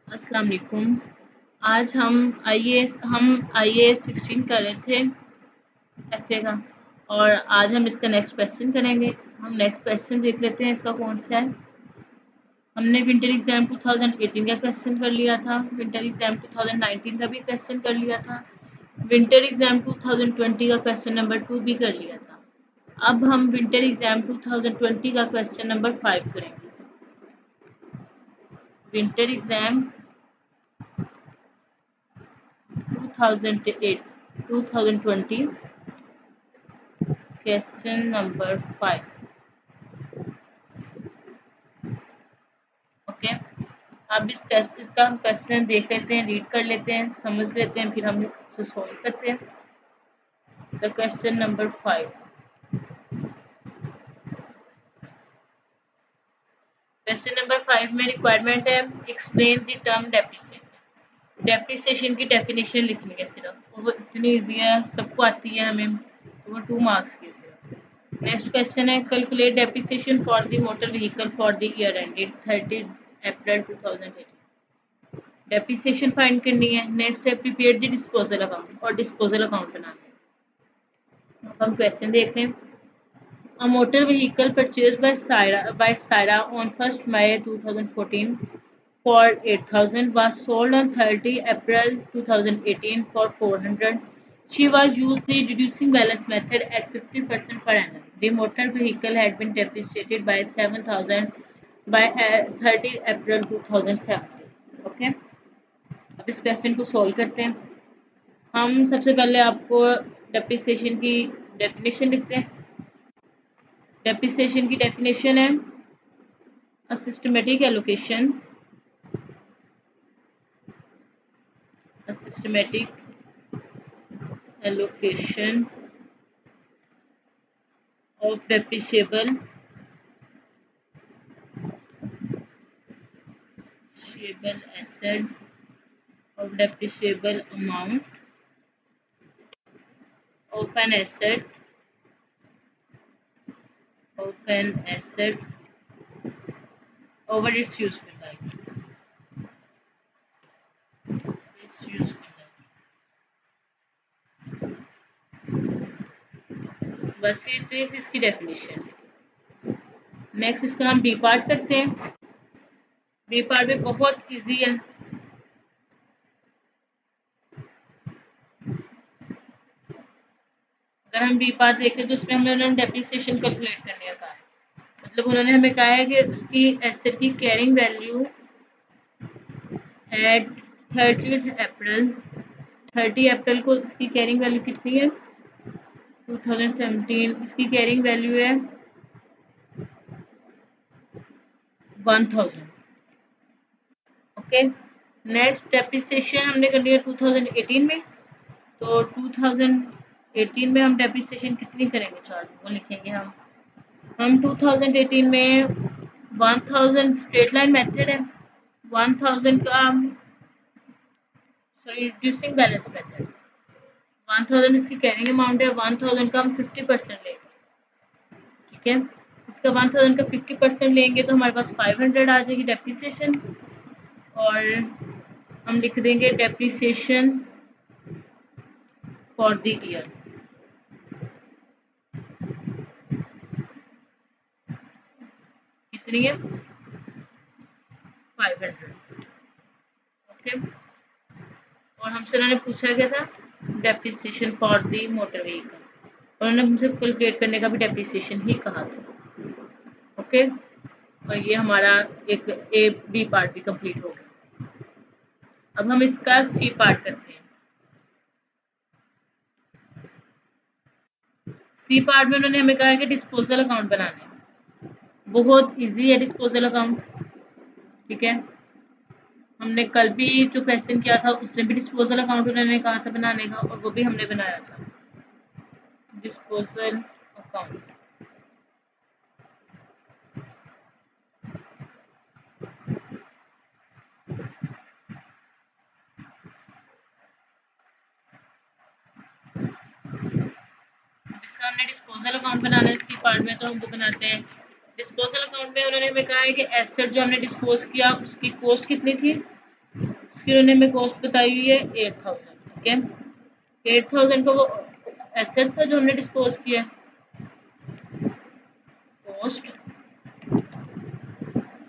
अस्सलाम वालेकुम। आज हम आईएएस 16 कर रहे थे एफए का। और आज हम इसका नेक्स्ट क्वेश्चन करेंगे। हम नेक्स्ट क्वेश्चन देख लेते हैं इसका कौन सा है। हमने विंटर एग्जाम 2018 का क्वेश्चन कर लिया था, विंटर एग्जाम 2019 का भी क्वेश्चन कर लिया था, विंटर एग्जाम 2020 का क्वेश्चन नंबर 2 भी कर लिया था। अब हम विंटर एग्जाम 2020 का क्वेश्चन नंबर 5 करेंगे। Winter exam 2008 2020 question number 5। Okay, अब इसका हम क्वेश्चन देख लेते हैं, रीड कर लेते हैं, समझ लेते हैं, फिर हम इसे सॉल्व करते हैं। So question number 5। Question number 5 में रिक्वायरमेंट है explain the term depreciation. Depreciation की डेफिनेशन लिखनी है सिर्फ, वो इतनी ईजी है, सबको आती है हमें, तो वो 2 मार्क्स की सिर्फ। नेक्स्ट क्वेश्चन है calculate depreciation for the motor vehicle for the year ended 30 April 2018। Depreciation find करनी है। नेक्स्ट है प्रिपेयर द डिस्पोजल अकाउंट, और डिस्पोजल अकाउंट बनाना है। अब हम क्वेश्चन देखते हैं। A motor vehicle purchased by Syra on 1st May 2014 for 8,000 was sold on 30 April 2018 for 400. She was used the reducing balance method at 50% per annum. The motor vehicle had been depreciated by 7,000 by 30 April 2017. Okay, अब इस question को solve करते हैं। हम सबसे पहले आपको depreciation की डेफिनेशन लिखते हैं। डेप्रिसिएशन की डेफिनेशन है a systematic allocation of depreciable amount of an asset over its useful life. बस ये तो इसकी डेफिनेशन। नेक्स्ट इसका हम बी पार्ट करते हैं। बी पार्ट में बहुत इजी है। अगर हम बी पार्ट देखें तो उसमें उन्होंने डेप्रिसिएशन कैलकुलेट करने का कहा है। मतलब उन्होंने हमें कहा है कि उसकी एसेट की कैरिंग वैल्यू एट 30 अप्रैल को इसकी कैरिंग वैल्यू कितनी है 2017। इसकी कैरिंग वैल्यू है 1000। ओके, नेक्स्ट डेप्रिसिएशन हमने कर लिया 2018 में। तो 2018 में हम डेप्रिसिएशन कितनी करेंगे, चार्ज वो लिखेंगे हम 2018 में 1000 स्ट्रेट लाइन मेथड है, 1000 का सॉरी रिड्यूसिंग बैलेंस मेथड, 1000 इसकी कैरिंग अमाउंट है, 1000 का हम 50% लेंगे। ठीक है, इसका 1000 का 50% लेंगे तो हमारे पास 500 आ जाएगी डेप्रिसिएशन। और हम लिख देंगे डेप्रिसिएशन फॉर द ईयर। कितनी है 500। ओके, और हमसे उन्होंने पूछा क्या था depreciation for the motor vehicle, उन्होंने हमसे कैलकुलेट करने का भी डेप्रिसिएशन ही कहा था। ओके, और ये हमारा एक ए बी पार्ट भी कंप्लीट हो गया। अब हम इसका सी पार्ट करते हैं। सी पार्ट में उन्होंने हमें कहा है कि डिस्पोजल अकाउंट बनाना है। बहुत इजी है डिस्पोजल अकाउंट। ठीक है, हमने कल भी जो क्वेश्चन किया था उसमें भी डिस्पोजल अकाउंट उन्होंने कहा था बनाने का, और वो भी हमने बनाया था डिस्पोजल अकाउंट। इसका हमने डिस्पोजल अकाउंट बनाना है सी पार्ट में, तो हम वो बनाते हैं। डिस्पोजल अकाउंट में उन्होंने हमें कहा है कि एसेट जो हमने डिस्पोज किया उसकी कॉस्ट कितनी थी उसकी उन्होंने हमें कॉस्ट बताई हुई है 8000, ठीक है। 8000 का वो एसेट था जो हमने डिस्पोज किया, कॉस्ट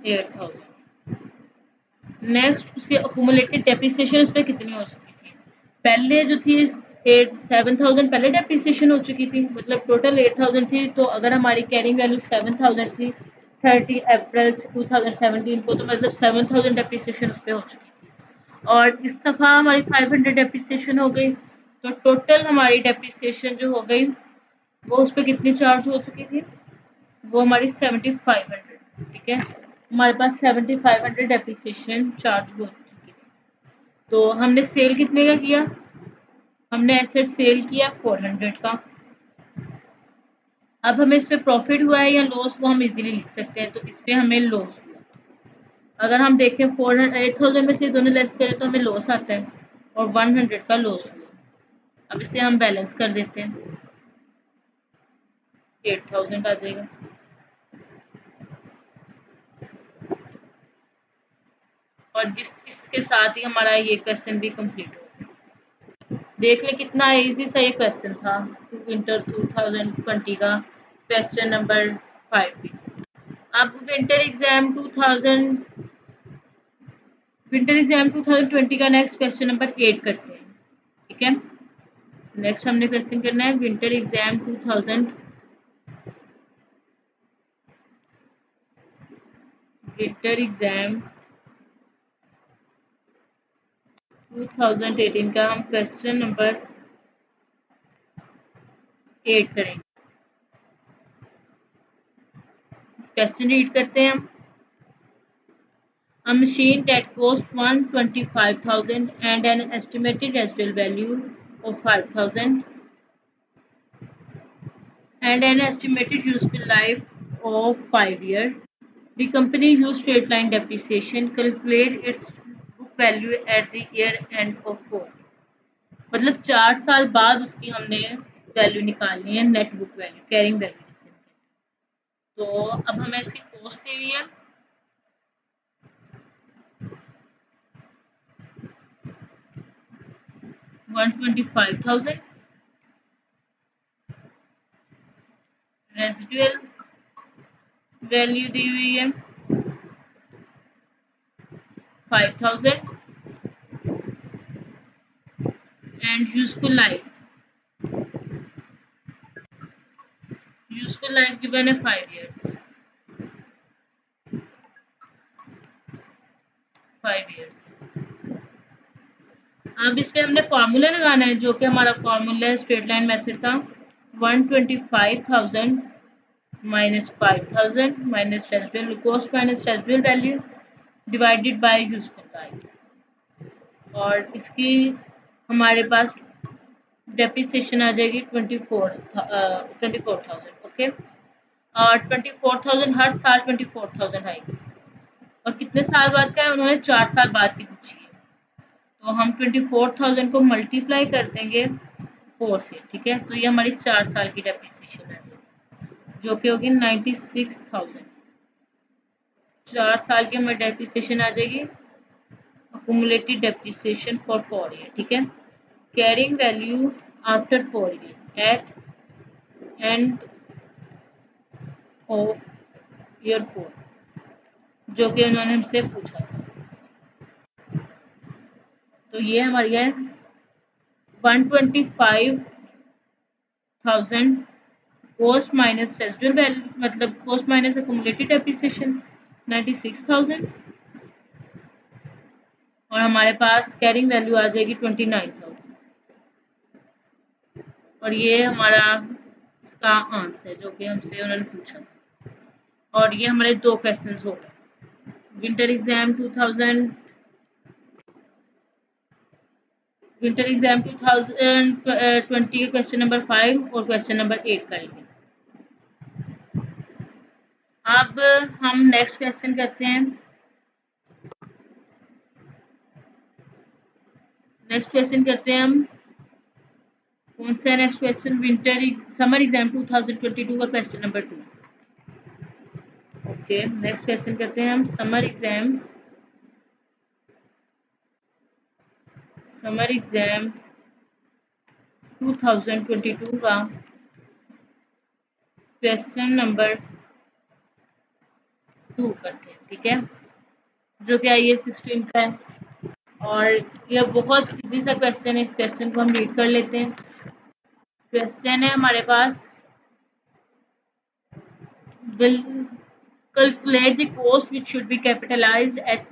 8000। नेक्स्ट उसकी अक्यूमुलेटेड डेप्रिसिएशन उस पर कितनी हो चुकी थी, पहले जो थी 7,000 पहले डेप्रिसिएशन हो चुकी थी, मतलब टोटल 8000 थी, तो अगर हमारी कैरिंग वैल्यू 7000 थी 30 अप्रैल 2017 को, तो मतलब 7000 डेप्रिसिएशन उस पर हो चुकी थी। और इस दफ़ा हमारी 500 डेप्रिसिएशन हो गई, तो टोटल हमारी डेप्रिसिएशन जो हो गई वो उस पर कितनी चार्ज हो चुकी थी, वो हमारी 7500, ठीक है। हमारे पास 7500 डेप्रिसिएशन चार्ज हो चुकी थी। तो हमने सेल कितने का किया, हमने एसेट सेल किया 400 का। अब हमें इस पे प्रॉफिट हुआ है या लॉस, वो हम इजीली लिख सकते हैं, तो इस पे हमें लॉस हुआ। अगर हम देखें 8000 में से दोनों लेस करें तो हमें लॉस आता है, और 100 का लॉस हुआ। अब इसे हम बैलेंस कर देते हैं, 8000 आ जाएगा। और इसके साथ ही हमारा ये क्वेश्चन भी कंप्लीट हो। देख ले कितना इजी सा ये क्वेश्चन था, विंटर 2020 का क्वेश्चन नंबर 5 भी। अब विंटर एग्जाम 2020 का नेक्स्ट क्वेश्चन नंबर 8 करते हैं, ठीक है। नेक्स्ट हमने क्वेश्चन करना है विंटर एग्जाम 2018 का हम क्वेश्चन नंबर 8 करेंगे। क्वेश्चन रीड करते हैं हम। A machine that cost 125,000 and an estimated residual value of 5,000 and an estimated useful life of 5 years. The company used straight line depreciation, calculate its book value at the year end of 4. मतलब 4 साल बाद उसकी हमने value निकालनी है, net book value, carrying value जिसे। तो अब हमें इसकी कॉस्ट दी हुई है 125,000, रेजिडुअल वैल्यू दी हुई है 5,000 एंड यूजफुल लाइफ गिवन है 5 इयर्स। 5 इयर्स। अब इस पे हमने फार्मूला लगाना है, जो कि हमारा फार्मूला है स्ट्रेट लाइन मेथड का, 125,000 minus 5,000 minus residual cost minus residual value divided by useful life. और इसकी हमारे पास डेप्रिसिएशन आ जाएगी 24,000, ओके। और 24,000 हर साल 24,000 आएगी। और कितने साल बाद का है, उन्होंने 4 साल बाद की पूछी है, तो हम 24,000 को मल्टीप्लाई कर देंगे 4 से, ठीक है। तो ये हमारी 4 साल की डेप्रिसिएशन आ जाएगी, जो कि होगी 96,000। 4 साल की हमारी डेप्रिसिएशन आ जाएगी, अक्यूमुलेटेड डेप्रिसिएशन फॉर 4 ईयर, ठीक है। Carrying value after 4 year at end of year 4, जो कि उन्होंने हमसे पूछा था। तो ये हमारी है 125,000 कॉस्ट माइनस रेजिडुअल वैल्यू, मतलब कॉस्ट माइनस अक्यूमुलेटेड डेप्रिसिएशन 96,000, और हमारे पास कैरिंग वैल्यू आ जाएगी 29,000। और ये हमारा इसका आंसर है जो कि हमसे उन्होंने पूछा था। और ये हमारे 2 क्वेश्चन हो गए विंटर एग्जाम 2020 के क्वेश्चन नंबर 5 और क्वेश्चन नंबर 8 करेंगे। अब हम नेक्स्ट क्वेश्चन करते हैं। हम कौन सा नेक्स्ट क्वेश्चन, समर एग्जाम 2022 का question number 2। Okay, next question करते हैं हम समर एग्जाम समर एग्जाम 2022 का क्वेश्चन नंबर 2 करते हैं, ठीक है, जो कि IAS 16 का है। और यह बहुत इजी सा क्वेश्चन है। इस क्वेश्चन को हम रीड कर लेते हैं। क्वेश्चन है हमारे पास, will calculate the cost which should be capitalized as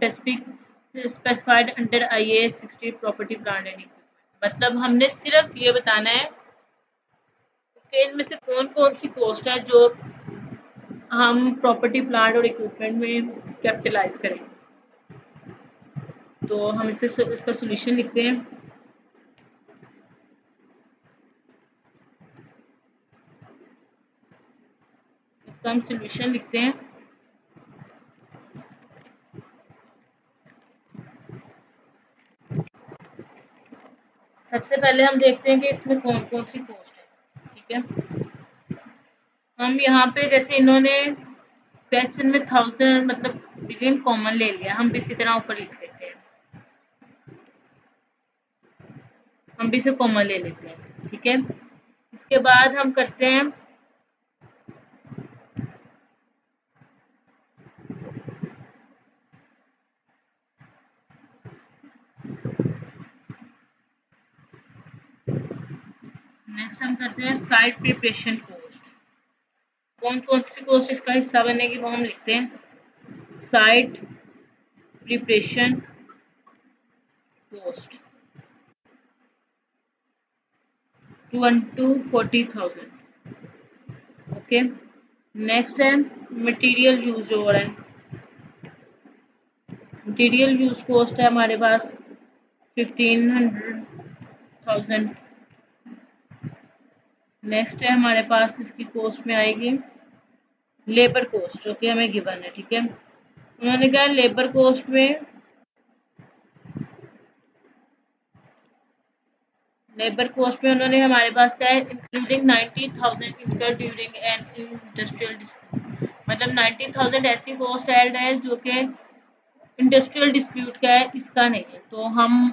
specified under IAS 60 property plant and equipment। मतलब हमने सिर्फ ये बताना है कि इनमें से कौन कौन सी कॉस्ट है जो हम प्रॉपर्टी प्लांट और इक्विपमेंट में कैपिटलाइज करें। तो हम इसका सोल्यूशन लिखते हैं। इसका हम सोल्यूशन लिखते हैं। सबसे पहले हम देखते हैं कि इसमें कौन कौन सी कॉस्ट है, ठीक है। हम यहाँ पे जैसे इन्होंने क्वेश्चन में 1000 मतलब बिलियन कॉमन ले लिया, हम भी इसी तरह ऊपर लिख लेते हैं। हम भी इसे कॉमन ले लेते हैं, ठीक है। इसके बाद हम करते हैं नेक्स्ट हम करते हैं साइट प्रिपरेशन कॉस्ट। कौन कौन सी कॉस्ट इसका हिस्सा बनेगी वो हम लिखते हैं। Site preparation cost 40,000। Okay, next है मटेरियल यूज हो रहा है। मटेरियल यूज कॉस्ट है हमारे पास 15,000। नेक्स्ट है हमारे पास इसकी कॉस्ट में आएगी लेबर कॉस्ट, जो कि हमें गिवन है, ठीक है। उन्होंने कहा लेबर कॉस्ट में उन्होंने हमारे पास क्या है, including 90,000 incurred during an industrial dispute. मतलब 90,000 ऐसी कॉस्ट ऐड है जो कि इंडस्ट्रियल डिस्प्यूट का है, इसका नहीं है। तो हम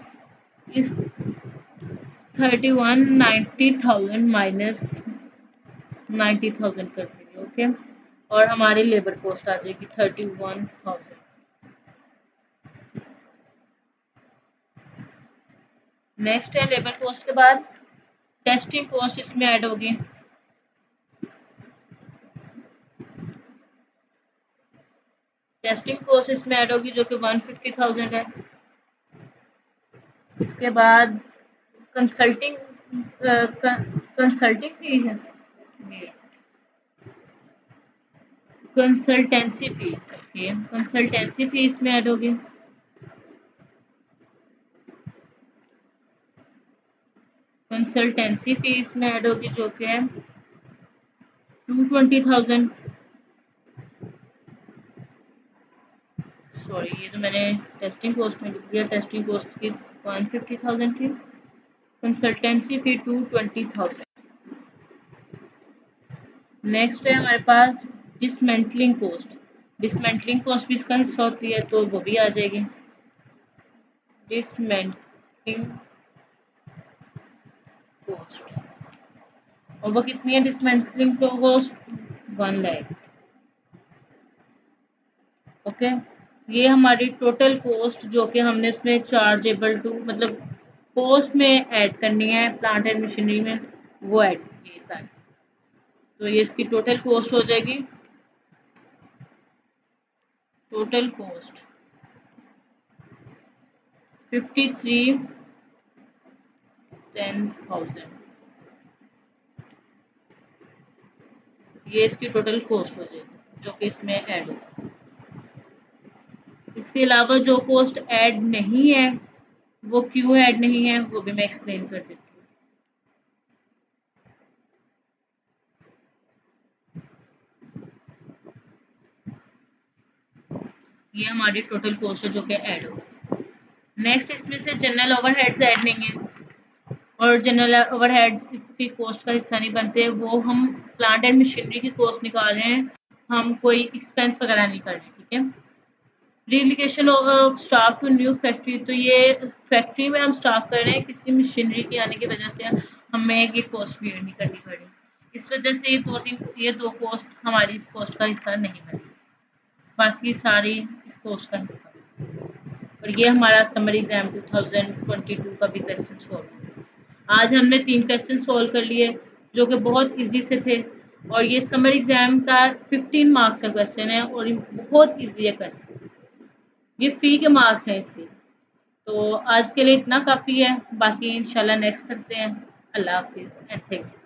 इस 90,000 माइनस 90,000 कर देंगे, ओके। और हमारी लेबर कॉस्ट आ जाएगी 31,000। नेक्स्ट है लेबर कॉस्ट के बाद टेस्टिंग कॉस्ट इसमें ऐड होगी। टेस्टिंग कॉस्ट इसमें ऐड होगी जो कि 150,000 है। इसके बाद कंसल्टिंग फीस है, कंसल्टेंसी फी, ये कंसल्टेंसी फी इसमें ऐड होगी। कंसल्टेंसी फी इसमें ऐड होगी जो कि है 220,000। सॉरी, ये तो मैंने टेस्टिंग कॉस्ट में लिख दिया। टेस्टिंग कॉस्ट की 150,000 थी, कंसल्टेंसी फी 220,000। नेक्स्ट है हमारे पास डिसमेंटलिंग कॉस्ट। डिसमेंटलिंग कॉस्ट भी इसका हिस्सा होती है, तो वो भी आ जाएगी। डिसमेंटलिंग कॉस्ट, और वो कितनी है डिसमेंटलिंग कॉस्ट? 1 लाख। ओके, ये हमारी टोटल कॉस्ट जो कि हमने इसमें चार्जेबल टू मतलब कॉस्ट में ऐड करनी है प्लांट एंड मशीनरी में, वो ऐड ये सारी। तो ये इसकी टोटल कॉस्ट हो जाएगी। टोटल कॉस्ट 53,10,000, ये इसकी टोटल कॉस्ट हो जाएगी जो कि इसमें ऐड होगी। इसके अलावा जो कॉस्ट ऐड नहीं है वो क्यों ऐड नहीं है वो भी मैं एक्सप्लेन कर देती हूँ। ये हमारी टोटल कॉस्ट है जो कि ऐड होगी। नेक्स्ट इसमें से जनरल ओवरहेड्स ऐड नहीं है, और जनरल ओवरहेड्स इसकी कॉस्ट का हिस्सा नहीं बनते। वो हम प्लांट एंड मशीनरी की कॉस्ट निकाल रहे हैं, हम कोई एक्सपेंस वगैरह नहीं कर रहे, ठीक है। Relocation of staff to new factory, तो ये फैक्ट्री में हम स्टाफ कर रहे हैं, किसी मशीनरी के आने की वजह से हमें ये कॉस्ट बेयर नहीं करनी पड़ी। इस वजह से ये दो कॉस्ट हमारी इस कॉस्ट का हिस्सा नहीं बनी, बाकी सारी इस कोर्स का हिस्सा। और ये हमारा समर एग्जाम 2022 का भी क्वेश्चन सॉल्व है। आज हमने 3 क्वेश्चन सॉल्व कर लिए जो कि बहुत इजी से थे, और ये समर एग्जाम का 15 मार्क्स का क्वेश्चन है और ये बहुत इजी है क्वेश्चन, ये फ्री के मार्क्स हैं इसके। तो आज के लिए इतना काफ़ी है, बाकी इंशाल्लाह नेक्स्ट करते हैं। अल्लाह हाफिज़ एंड थैंक यू।